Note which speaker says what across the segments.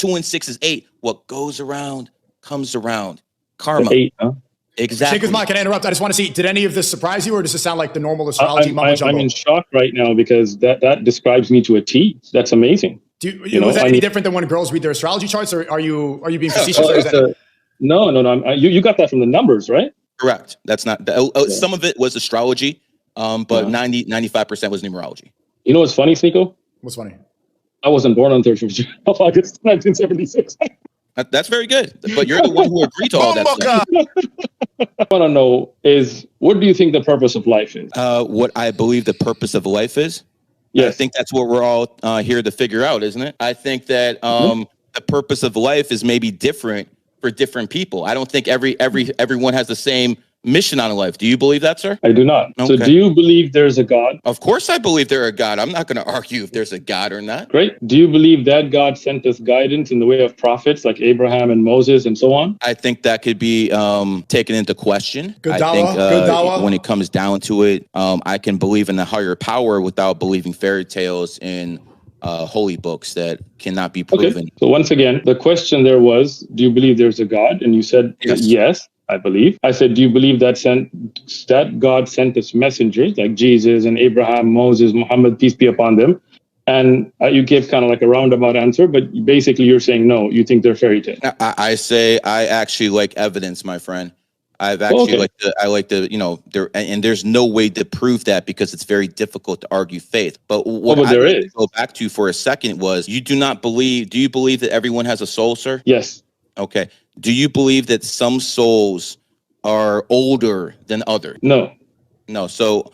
Speaker 1: 2 and 6 is 8. What goes around comes around. Karma.
Speaker 2: 8, huh?
Speaker 1: Exactly.
Speaker 3: Sheikh Uthman, can I interrupt? I just want to see, did any of this surprise you, or does it sound like the normal astrology mumbo jumbo?
Speaker 2: I'm in shock right now because that describes me to a T. That's amazing.
Speaker 3: Was that any different than when girls read their astrology charts, or are you being facetious?
Speaker 2: No. You got that from the numbers, right?
Speaker 1: Correct. That's not some of it was astrology, but 95% was numerology.
Speaker 2: You know what's funny, Sneako?
Speaker 3: What's funny?
Speaker 2: I wasn't born on 3rd of August 1976.
Speaker 1: That's very good. But you're the one who agreed to all that stuff.
Speaker 2: I want to know is, what do you think the purpose of life is?
Speaker 1: What I believe the purpose of life is?
Speaker 2: Yes.
Speaker 1: I think that's what we're all here to figure out, isn't it? I think that the purpose of life is maybe different for different people. I don't think everyone has the same mission on life. Do you believe that, sir?
Speaker 2: I do not.
Speaker 1: Okay.
Speaker 2: So do you believe there's a God?
Speaker 1: Of course I believe there's a God. I'm not going to argue if there's a God or not.
Speaker 2: Great. Do you believe that God sent us guidance in the way of prophets like Abraham and Moses and so on?
Speaker 1: I think that could be taken into question.
Speaker 3: Good
Speaker 1: I
Speaker 3: dawah,
Speaker 1: think when it comes down to it, I can believe in a higher power without believing fairy tales and holy books that cannot be proven.
Speaker 2: Okay. So once again, the question there was, do you believe there's a God? And you said, yes, I believe. I said, do you believe that God sent us messengers like Jesus and Abraham, Moses, Muhammad, peace be upon them? And you gave kind of like a roundabout answer, but basically you're saying no, you think they're fairy tales.
Speaker 1: I say I actually like evidence, my friend. I've actually and there's no way to prove that because it's very difficult to argue faith. But what I want to go back to for a second was, do you believe that everyone has a soul, sir?
Speaker 2: Yes.
Speaker 1: Okay. Do you believe that some souls are older than others?
Speaker 2: No.
Speaker 1: No. So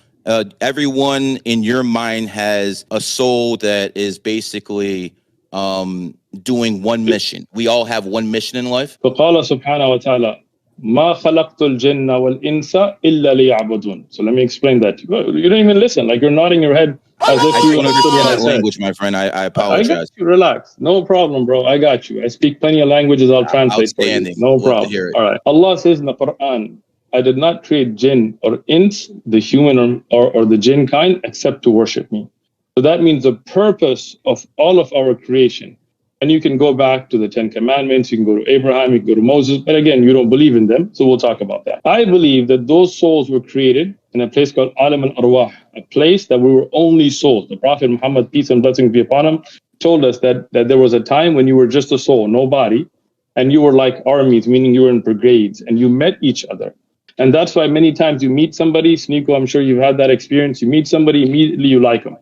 Speaker 1: everyone in your mind has a soul that is basically doing one mission. We all have one mission in life.
Speaker 2: فقال سبحانه وتعالى ما خلقت الجن والإنس إلا ليعبدون. So let me explain that. You don't even listen. Like you're nodding your head as if you understood what I said.
Speaker 1: Language, my friend. I apologize.
Speaker 2: I got you. Relax. No problem, bro. I got you. I speak plenty of languages. I'll translate for you. No problem. All right. Allah says in the Quran, I did not create jinn or ins, the human or the jinn kind, except to worship me. So that means the purpose of all of our creation. And you can go back to the 10 Commandments, you can go to Abraham, you can go to Moses, but again, you don't believe in them, so we'll talk about that. I believe that those souls were created in a place called Alam al-Arwah, a place that we were only souls. The Prophet Muhammad, peace and blessings be upon him, told us that there was a time when you were just a soul, no body, and you were like armies, meaning you were in brigades, and you met each other. And that's why many times you meet somebody, Sneako, I'm sure you've had that experience, you meet somebody, immediately you like them.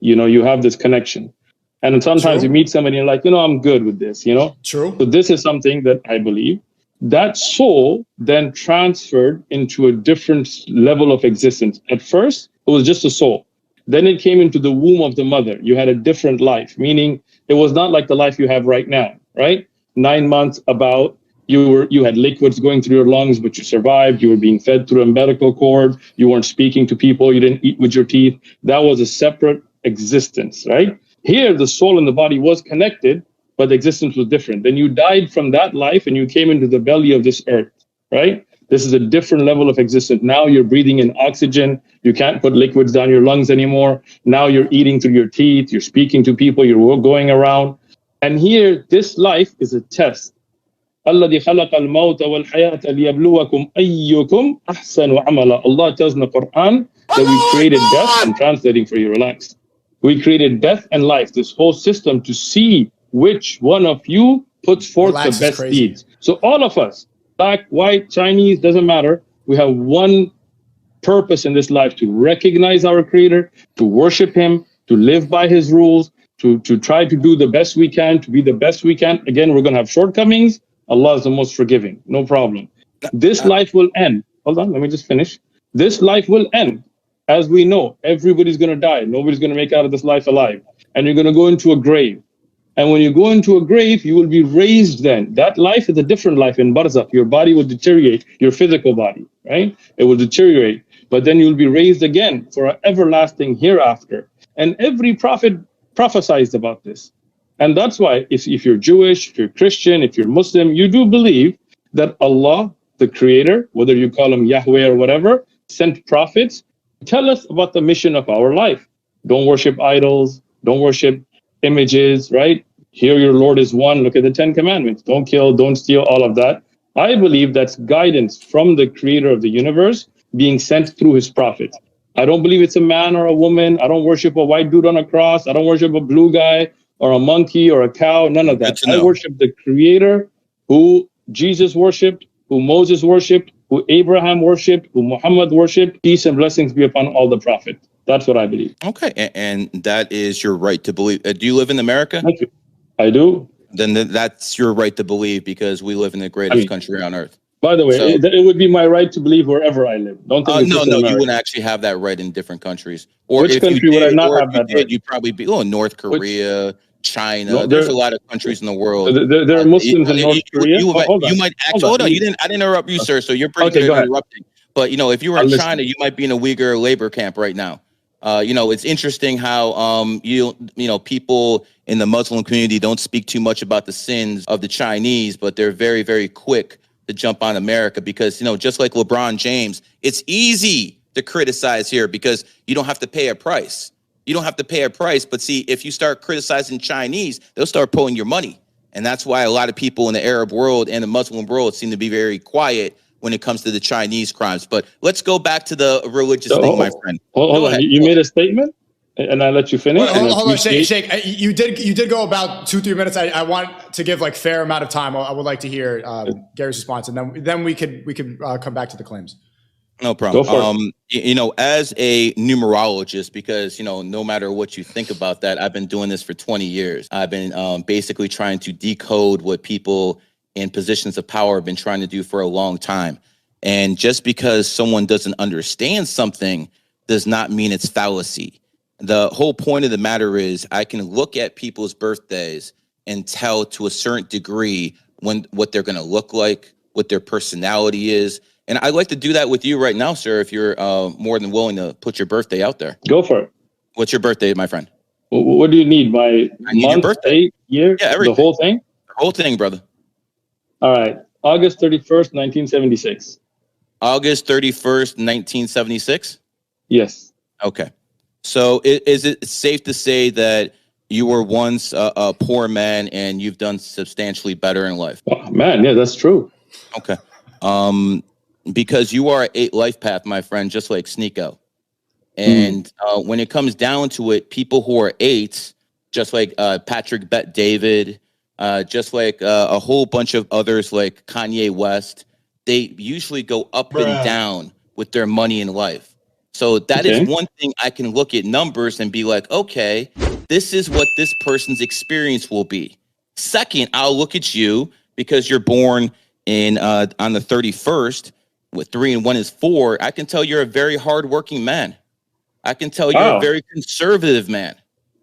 Speaker 2: You have this connection. And sometimes you meet somebody and you're like, I'm good with this, True. So this is something that I believe. That soul then transferred into a different level of existence. At first, it was just a soul. Then it came into the womb of the mother. You had a different life, meaning it was not like the life you have right now, right? 9 months about, you had liquids going through your lungs, but you survived. You were being fed through a umbilical cord. You weren't speaking to people. You didn't eat with your teeth. That was a separate existence, right? Here, the soul and the body was connected, but the existence was different. Then you died from that life and you came into the belly of this earth, right? This is a different level of existence. Now you're breathing in oxygen. You can't put liquids down your lungs anymore. Now you're eating through your teeth. You're speaking to people. You're going around. And here, this life is a test. الذي خلق الموت والحياة ليبلوكم أيكم أحسن عملا. Allah tells in the Quran that we created death. I'm translating for you, relax. We created death and life, this whole system, to see which one of you puts forth the best deeds. So all of us, black, white, Chinese, doesn't matter. We have one purpose in this life: to recognize our Creator, to worship Him, to live by His rules, to try to do the best we can, to be the best we can. Again, we're going to have shortcomings. Allah is the most forgiving, no problem. This life will end. Hold on, let me just finish. This life will end. As we know, everybody's going to die. Nobody's going to make out of this life alive. And you're going to go into a grave. And when you go into a grave, you will be raised then. That life is a different life in barzakh. Your body will deteriorate, your physical body, right? It will deteriorate. But then you'll be raised again for an everlasting hereafter. And every prophet prophesied about this. And that's why if you're Jewish, if you're Christian, if you're Muslim, you do believe that Allah, the Creator, whether you call Him Yahweh or whatever, sent prophets. Tell us about the mission of our life. Don't worship idols. Don't worship images, right? Hear your Lord is one. Look at the 10 commandments. Don't kill, don't steal, all of that. I believe that's guidance from the creator of the universe being sent through his prophet. I don't believe it's a man or a woman. I don't worship a white dude on a cross. I don't worship a blue guy or a monkey or a cow. None of that. I worship the creator who Jesus worshipped, who Moses worshipped, who Abraham worshipped, who Muhammad worshipped. Peace and blessings be upon all the prophets. That's what I believe.
Speaker 1: Okay. And that is your right to believe. Do you live in America?
Speaker 2: Thank you. I do.
Speaker 1: Then that's your right to believe, because we live in the greatest country on earth.
Speaker 2: By the way, it would be my right to believe wherever I live. Don't think
Speaker 1: no, you wouldn't actually have that right in different countries.
Speaker 2: Or which country would I not have that right?
Speaker 1: You'd probably be North Korea, China. No, there's a lot of countries in the world.
Speaker 2: There are Muslims in North Korea.
Speaker 1: You might actually hold on. I didn't interrupt you, sir. So you're pretty good at interrupting. But if you were in China, you might be in a Uyghur labor camp right now. It's interesting how people in the Muslim community don't speak too much about the sins of the Chinese, but they're very, very quick to jump on America because, just like LeBron James, it's easy to criticize here because you don't have to pay a price. You don't have to pay a price. But see, if you start criticizing Chinese, they'll start pulling your money. And that's why a lot of people in the Arab world and the Muslim world seem to be very quiet when it comes to the Chinese crimes. But let's go back to the religious thing, my friend.
Speaker 2: Hold on. You made a statement and I let you finish.
Speaker 3: Hold on, Sheikh. You did go about 2-3 minutes. I want to give fair amount of time. I would like to hear Gary's response, and then we could come back to the claims.
Speaker 1: No problem. As a numerologist, because no matter what you think about that, I've been doing this for 20 years. I've been basically trying to decode what people in positions of power have been trying to do for a long time. And just because someone doesn't understand something does not mean it's fallacy. The whole point of the matter is I can look at people's birthdays and tell to a certain degree what they're going to look like, what their personality is. And I'd like to do that with you right now, sir, if you're more than willing to put your birthday out there.
Speaker 2: Go for it.
Speaker 1: What's your birthday, my friend?
Speaker 2: What do you need? My month, birthday, year, everything. The whole thing?
Speaker 1: The whole thing, brother.
Speaker 2: All right. August 31st, 1976.
Speaker 1: August 31st, 1976?
Speaker 2: Yes.
Speaker 1: Okay. So is it safe to say that you were once a poor man and you've done substantially better in life?
Speaker 2: Oh, man, yeah, that's true.
Speaker 1: Okay. Because you are an 8 life path, my friend, just like Sneako. And when it comes down to it, people who are 8s, just like Patrick Bet David, just like a whole bunch of others like Kanye West, they usually go up and down with their money in life. So that is one thing I can look at numbers and be like, okay, this is what this person's experience will be. Second, I'll look at you because you're born in on the 31st with 3 and 1 is 4. I can tell you're a very hardworking man. I can tell you're a very conservative man.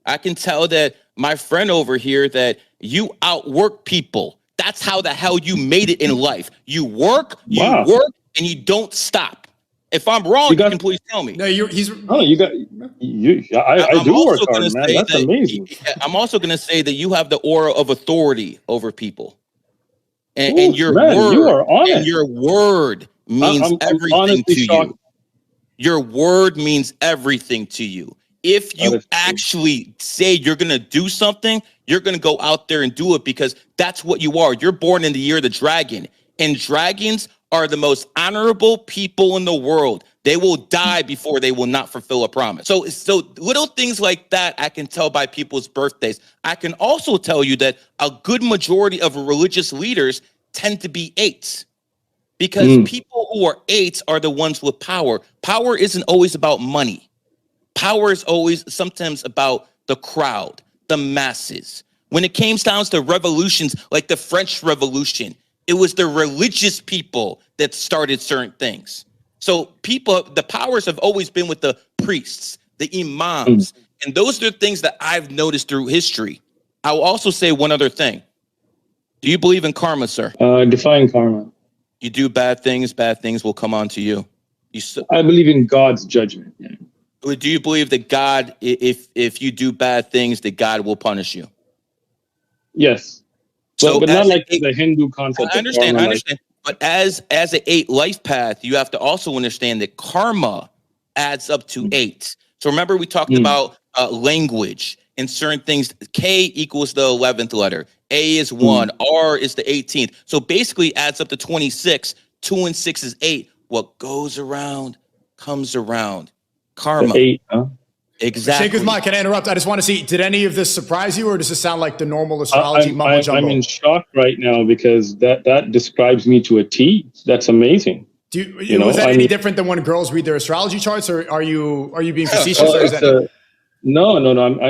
Speaker 1: I can tell that my friend over here that you outwork people. That's how the hell you made it in life. You work, and you don't stop. If I'm wrong, you can please tell me.
Speaker 3: No,
Speaker 2: I do work hard, man. That's amazing.
Speaker 1: I'm also going to say that you have the aura of authority over people. And your word,
Speaker 2: you are honest.
Speaker 1: And your word means everything to you. Your word means everything to you. If you actually say you're going to do something, you're going to go out there and do it because that's what you are. You're born in the year of the dragon, and dragons are the most honorable people in the world. They will die before they will not fulfill a promise. So little things like that I can tell by people's birthdays. I can also tell you that a good majority of religious leaders tend to be 8s because people who are 8s are the ones with power. Power isn't always about money. Power is always sometimes about the crowd, the masses. When it came down to revolutions like the French Revolution, it was the religious people that started certain things. So the powers have always been with the priests, the imams, and those are the things that I've noticed through history. I will also say one other thing. Do you believe in karma, sir?
Speaker 2: Define karma.
Speaker 1: You do bad things will come onto you.
Speaker 2: I believe in God's judgment. Yeah.
Speaker 1: Do you believe that God, if you do bad things, that God will punish you?
Speaker 2: Yes. But not like the Hindu concept.
Speaker 1: I understand. But as an 8 life path, you have to also understand that karma adds up to 8. So remember, we talked about language and certain things. K equals the 11th letter. A is 1. R is the 18th. So basically adds up to 26. 2 and 6 is 8. What goes around comes around. Karma.
Speaker 2: The 8, huh?
Speaker 1: Exactly.
Speaker 3: Sheikh Uthman, can I interrupt? I just want to see, did any of this surprise you, or does it sound like the normal astrology mumbo jumbo?
Speaker 2: I'm in shock right now because that describes me to a T. That's amazing.
Speaker 3: Was that any different than when girls read their astrology charts, or are you being facetious? Or is that...
Speaker 2: No.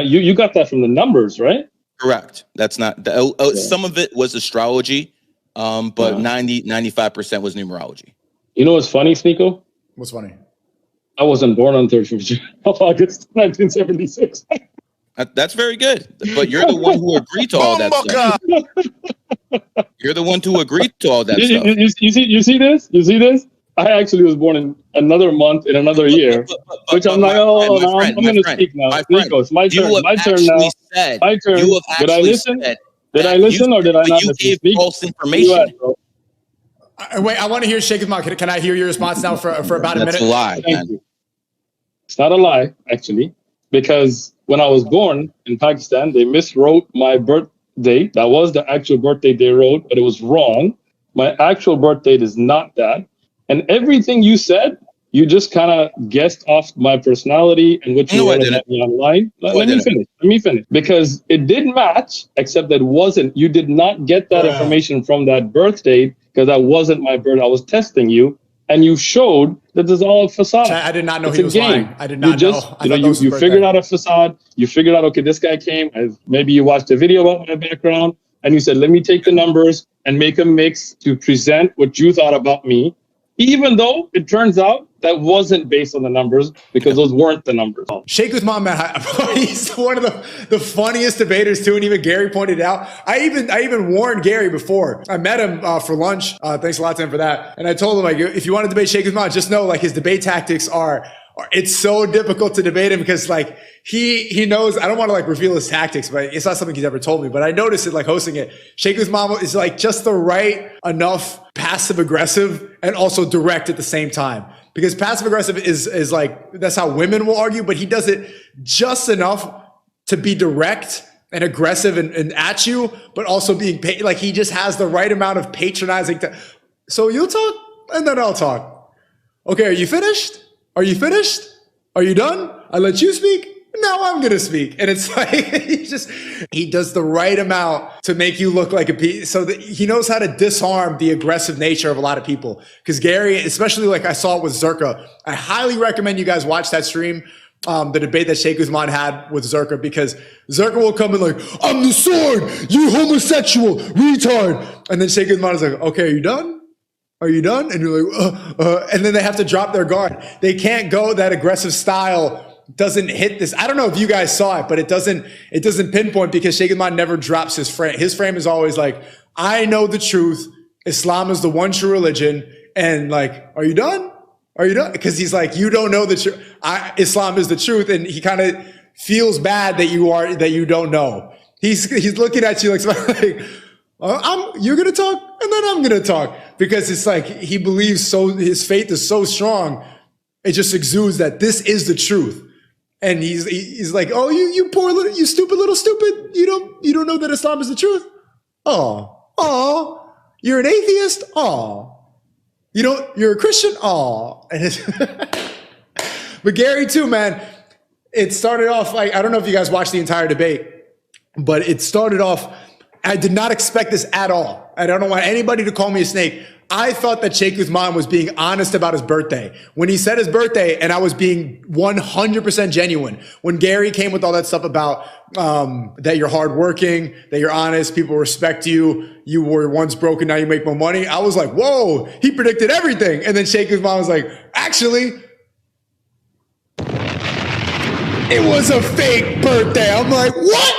Speaker 2: You got that from the numbers, right?
Speaker 1: Correct. That's not some of it was astrology, but 95% was numerology.
Speaker 2: You know what's funny, Sneako?
Speaker 3: What's funny?
Speaker 2: I wasn't born on 3rd of August, 1976.
Speaker 1: That's very good, but you're the one who agreed to all that stuff. You're the one to agree to all that stuff.
Speaker 2: You see this? You see this? I actually was born in another month in another year, which I'm like, I'm going to speak now. Nico, it's my turn. My turn now. My turn. Did I listen? Did I listen or did I not listen?
Speaker 1: You gave false information.
Speaker 3: Wait, I want to hear Sheikh Uthman. Can I hear your response now for about a minute?
Speaker 1: That's a lie, man.
Speaker 2: It's not a lie, actually, because when I was born in Pakistan, they miswrote my birth date. That was the actual birth date they wrote, but it was wrong. My actual birth date is not that. And everything you said, you just kind of guessed off my personality and what you wrote about me online. Let me finish. Because it did match, except that you did not get that information from that birth date, because that wasn't my birth. I was testing you. And you showed that there's all a facade.
Speaker 3: I did not know he was lying. I did not know.
Speaker 2: You figured out a facade. You figured out, okay, this guy came. Maybe you watched a video about my background, and you said, let me take the numbers and make a mix to present what you thought about me, even though it turns out that wasn't based on the numbers, because those weren't the numbers.
Speaker 3: Sheikh Uthman, man, he's one of the funniest debaters too, and even Gary pointed out. I even warned Gary before. I met him for lunch. Thanks a lot to him for that. And I told him, like, if you want to debate Sheikh Uthman, just know, like, his debate tactics are it's so difficult to debate him, because like he knows. I don't want to like reveal his tactics, but it's not something he's ever told me. But I noticed it like hosting it. Sheikh Uthman is like just the right enough passive aggressive and also direct at the same time. Because passive aggressive is like, that's how women will argue, but he does it just enough to be direct and aggressive and at you, but also being like, he just has the right amount of patronizing. So you'll talk and then I'll talk. Okay, are you finished? Are you finished? Are you done? I let you speak. Now I'm going to speak. And it's like, he does the right amount to make you look like a piece. So that he knows how to disarm the aggressive nature of a lot of people. Because Gary, especially like I saw it with Zerka, I highly recommend you guys watch that stream, the debate that Sheikh Uthman had with Zerka, because Zerka will come in like, I'm the sword, you homosexual, retard. And then Sheikh Uthman is like, okay, are you done? Are you done? And you're like, and then they have to drop their guard. They can't go that aggressive style. Doesn't hit this. I don't know if you guys saw it, but it doesn't pinpoint, because Sheikh Uthman never drops his frame. His frame is always like, I know the truth. Islam is the one true religion. And like, are you done? Are you done? Because he's like, you don't know the truth. Islam is the truth. And he kind of feels bad that you don't know. He's looking at you like, you're going to talk and then I'm going to talk, because it's like, he believes his faith is so strong. It just exudes that this is the truth. And he's like, oh, you poor little, you stupid little stupid. You don't know that Islam is the truth. Oh, you're an atheist. Oh, you're a Christian. Oh, but Gary too, man, it started off like, I don't know if you guys watched the entire debate, but it started off, I did not expect this at all. I don't want anybody to call me a snake. I thought that Sheikh Uthman was being honest about his birthday. When he said his birthday, and I was being 100% genuine. When Gary came with all that stuff about that you're hardworking, that you're honest, people respect you, you were once broken, now you make more money, I was like, whoa, he predicted everything. And then Sheikh Uthman was like, actually, it was a fake birthday. I'm like, what?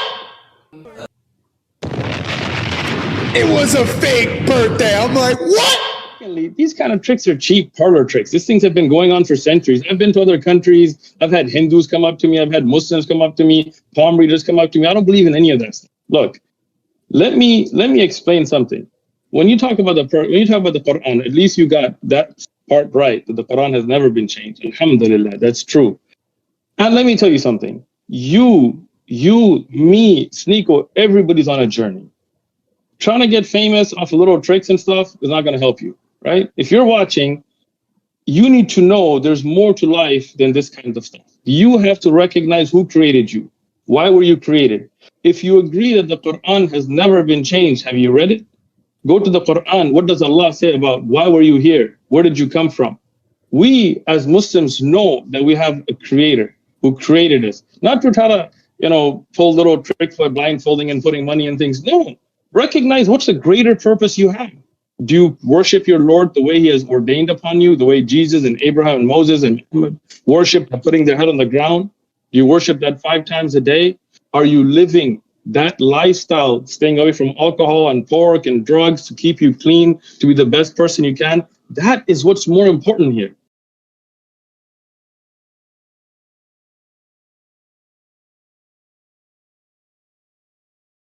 Speaker 3: It was a fake birthday. I'm like, what?
Speaker 2: These kind of tricks are cheap parlor tricks. These things have been going on for centuries. I've been to other countries. I've had Hindus come up to me. I've had Muslims come up to me. Palm readers come up to me. I don't believe in any of that stuff. Look, let me explain something. When you talk about the Quran, at least you got that part right, that the Quran has never been changed. Alhamdulillah, that's true. And let me tell you something. You you, me, Sneako, everybody's on a journey. Trying to get famous off of little tricks and stuff is not going to help you, right? If you're watching, you need to know there's more to life than this kind of stuff. You have to recognize who created you. Why were you created? If you agree that the Quran has never been changed, have you read it? Go to the Quran. What does Allah say about why were you here? Where did you come from? We as Muslims know that we have a creator who created us. Not to try to, pull little tricks by blindfolding and putting money in things. No. Recognize what's the greater purpose you have. Do you worship your Lord the way he has ordained upon you, the way Jesus and Abraham and Moses and Muhammad worship, putting their head on the ground? Do you worship that 5 times a day? Are you living that lifestyle, staying away from alcohol and pork and drugs to keep you clean, to be the best person you can? That is what's more important here.